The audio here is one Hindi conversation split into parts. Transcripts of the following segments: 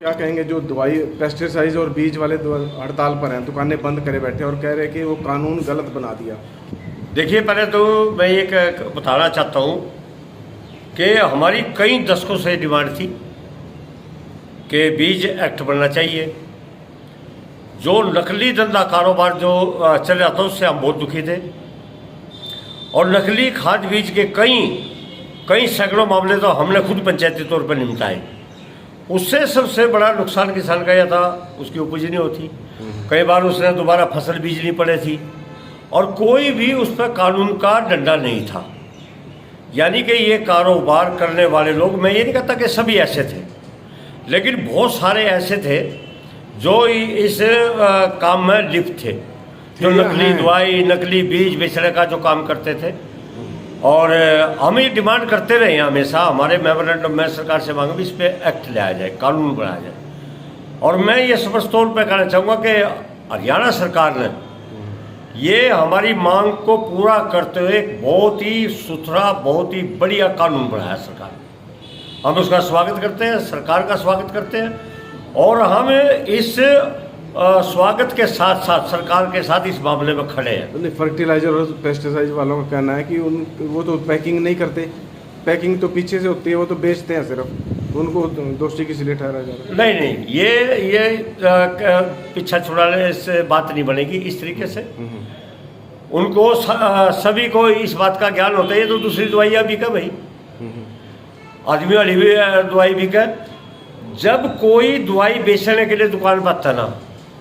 क्या कहेंगे जो दवाई पेस्टिसाइड और बीज वाले हड़ताल पर हैं, दुकानें बंद करे बैठे और कह रहे हैं कि वो कानून गलत बना दिया। देखिए, पहले तो मैं एक बताना चाहता हूँ कि हमारी कई दशकों से डिमांड थी कि बीज एक्ट बनना चाहिए। जो नकली धंधा कारोबार जो चल रहा था उससे हम बहुत दुखी थे और नकली खाद बीज के कई सैकड़ों मामले तो हमने खुद पंचायती तौर पर निपटाए। उससे सबसे बड़ा नुकसान किसान का यह था, उसकी उपज नहीं होती, कई बार उसने दोबारा फसल बीजनी पड़ी थी और कोई भी उस पर कानून का डंडा नहीं था। यानी कि ये कारोबार करने वाले लोग, मैं ये नहीं कहता कि सभी ऐसे थे, लेकिन बहुत सारे ऐसे थे जो इस काम में लिप्त थे, जो नकली दवाई नकली बीज बेचने का जो काम करते थे। और हम ये डिमांड करते रहे हैं हमेशा, हमारे मेमोरेंडम में सरकार से मांगे भी इस पर एक्ट लाया जाए, कानून बनाया जाए। और मैं ये स्पष्ट तौर पर कहना चाहूँगा कि हरियाणा सरकार ने ये हमारी मांग को पूरा करते हुए एक बहुत ही सुथरा, बहुत ही बढ़िया कानून बनाया सरकार। हम उसका स्वागत करते हैं, सरकार का स्वागत करते हैं और हम इस स्वागत के साथ साथ सरकार के साथ इस मामले में खड़े हैं। फर्टिलाइजर और पेस्टिसाइड वालों का कहना है कि वो तो पैकिंग नहीं करते, पैकिंग तो पीछे से होती है, वो तो बेचते हैं सिर्फ, उनको दोषी किस लिए ठहराया जा रहा है? नहीं, ये पीछा छुड़ाने से बात नहीं बनेगी इस तरीके से। उनको सभी को इस बात का ज्ञान होता है, ये तो दूसरी दवाइयाँ भी का भाई, आदमी वाली भी दवाई भी का। जब कोई दवाई बेचने के लिए दुकान पर आता ना,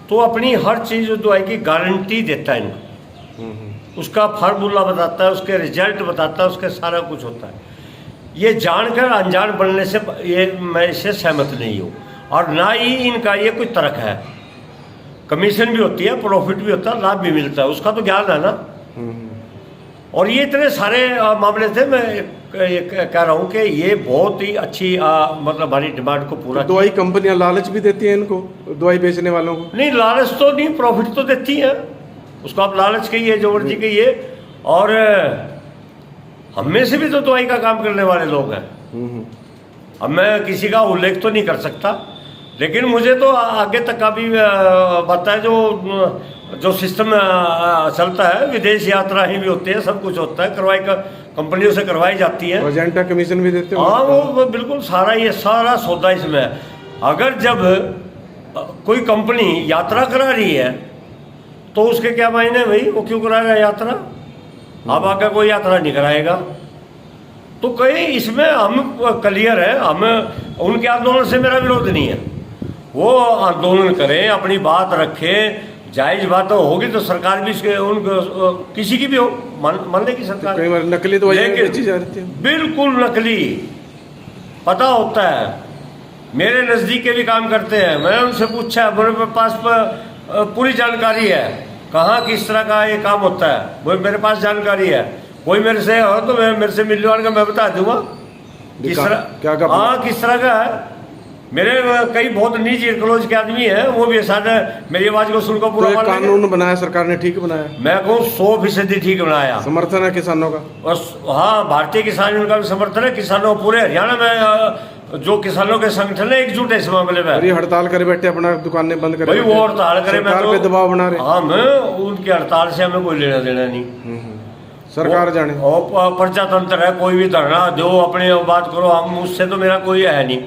तो अपनी हर चीज़ दवाई की गारंटी देता है इनको, उसका फार्मूला बताता है, उसके रिजल्ट बताता है, उसके सारा कुछ होता है। ये जानकर अनजान बनने से ये मैं इससे सहमत नहीं हूँ और ना ही इनका ये कोई तर्क है। कमीशन भी होती है, प्रॉफिट भी होता है, लाभ भी मिलता है, उसका तो ज्ञान है ना। और ये इतने सारे मामले थे, मैं कह रहा हूँ कि ये बहुत ही अच्छी मतलब हमारी डिमांड को पूरा। तो दवाई कंपनियां लालच भी देती हैं इनको, दवाई बेचने वालों को? नहीं, लालच तो नहीं, प्रॉफिट तो देती है, उसको आप लालच कहिए, जो मर्जी कहिए। और हम में से भी तो दवाई का काम करने वाले लोग हैं। अब मैं किसी का उल्लेख तो नहीं कर सकता, लेकिन मुझे तो आगे तक का भी पता है जो सिस्टम चलता है, विदेश यात्रा ही भी होती है, सब कुछ होता है, कंपनियों से करवाई जाती है। एजेंटा कमीशन भी देते हो? हाँ, वो बिल्कुल सारा, ये सारा सौदा इसमें है। अगर जब कोई कंपनी यात्रा करा रही है तो उसके क्या मायने भाई, वो क्यों कराएगा यात्रा? अब आकर कोई यात्रा नहीं कराएगा। तो कहीं इसमें हम क्लियर है, हम उनके आंदोलन से मेरा विरोध नहीं है, वो आंदोलन करें, अपनी बात रखें, जायज बात होगी तो सरकार भी इसके उनको किसी की भी हो मान लेगी सरकार। कई बार नकली दवाइयां बेची जा रही थी, बिल्कुल नकली, पता होता है। मेरे नज़दीक के भी काम करते हैं, मैं उनसे पूछा, मेरे पास पूरी जानकारी है कहाँ किस तरह का ये काम होता है, वो मेरे पास जानकारी है। कोई मेरे से हो तो मेरे से मिलने वाले का मैं बता दूंगा किस तरह, हाँ किस तरह का है। मेरे कई बहुत निजी क्लोज के आदमी हैं, वो भी साथ मेरी आवाज को सुनकर पूरा। तो कानून बनाया सरकार ने, ठीक बनाया? मैं कहूँ 100% ठीक बनाया। समर्थन है किसानों का? और हाँ, भारतीय किसान यूनियन का भी समर्थन है, किसानों पूरे हरियाणा में जो किसानों के संगठन है एकजुट है इस मामले में। ये हड़ताल करे बैठे, अपना दुकानें बंद करे भाई, वो हड़ताल करे, मैं तो दबाव बना रहे। हाँ, मैं उनकी हड़ताल से हमें कोई लेना देना नहीं, सरकार जाने। और प्रजातंत्र है, कोई भी धरना दो, अपनी बात करो, हम उससे तो मेरा कोई है नहीं।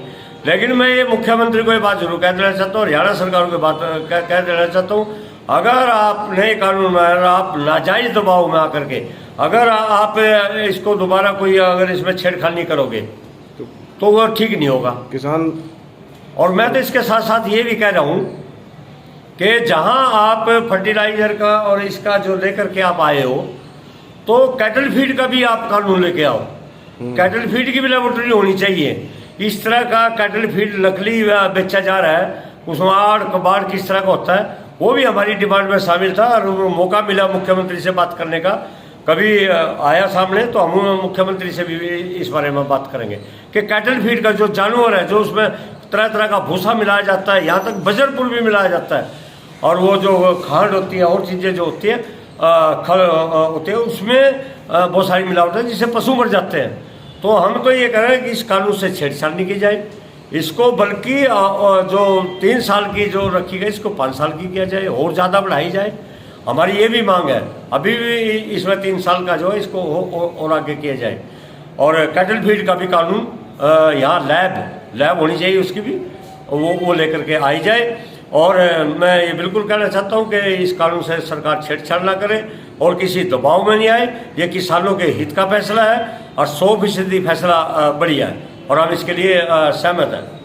लेकिन मैं ये मुख्यमंत्री को ये बात जरूर कह देना चाहता हूँ, हरियाणा सरकार को बात कह देना चाहता हूँ, अगर आप नए कानून में आप नाजायज दबाव में आकर के अगर आप इसको दोबारा कोई अगर इसमें छेड़खानी करोगे तो वो ठीक नहीं होगा किसान। और मैं तो इसके साथ साथ ये भी कह रहा हूँ कि जहाँ आप फर्टिलाइजर का और इसका जो लेकर के आप आए हो, तो कैटल फीड का भी आप कानून लेके आओ। कैटल फीड की भी लेबोरेटरी होनी चाहिए। इस तरह का कैटल फीड नकली बेचा जा रहा है, उसमें आड़ कबाड़ किस तरह का होता है, वो भी हमारी डिमांड में शामिल था। और मौका मिला मुख्यमंत्री से बात करने का, कभी आया सामने तो हम मुख्यमंत्री से भी इस बारे में बात करेंगे कि कैटल फीड का जो जानवर है, जो उसमें तरह तरह का भूसा मिलाया जाता है, यहाँ तक बजरपुर भी मिलाया जाता है, और वो जो खांड होती है और चीज़ें जो होती है खल होते हैं, उसमें बहुत सारी मिलावट है जिससे पशु मर जाते हैं। तो हम तो ये कह रहे हैं कि इस कानून से छेड़छाड़ नहीं की जाए, इसको बल्कि जो 3 साल की जो रखी गई इसको 5 साल की किया जाए और ज़्यादा बढ़ाई जाए। हमारी ये भी मांग है, अभी भी इसमें 3 साल का जो है इसको और आगे किया जाए। और कैटल फीड का भी कानून यहाँ लैब होनी चाहिए, उसकी भी वो लेकर के आई जाए। और मैं ये बिल्कुल कहना चाहता हूँ कि इस कानून से सरकार छेड़छाड़ ना करे और किसी दबाव में नहीं आए। ये किसानों के हित का फैसला है और 100% फैसला बढ़िया है और हम इसके लिए सहमत हैं।